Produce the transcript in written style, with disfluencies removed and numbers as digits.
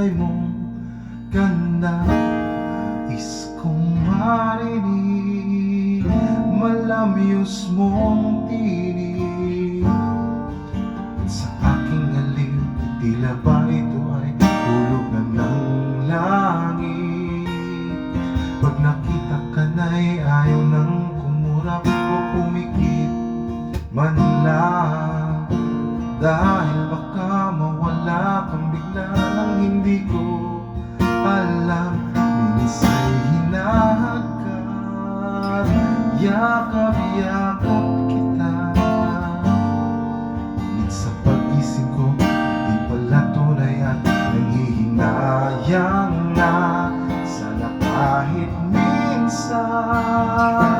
kulay mong ganda. Is kong marinig malamyos mong tinig sa aking aliw. Tila ba ito ay hulog na ng langit? Pag nakita ka na'y ayaw nang kumurap o pumikit man lang, dahil baka mawala kang bigla nang hindi ko alam. Minsa'y hinahagkan, yakap-yakap kita. Ngunit sa pag-isip ko, di pala tunay at nanghihinayang na. Sana kahit minsan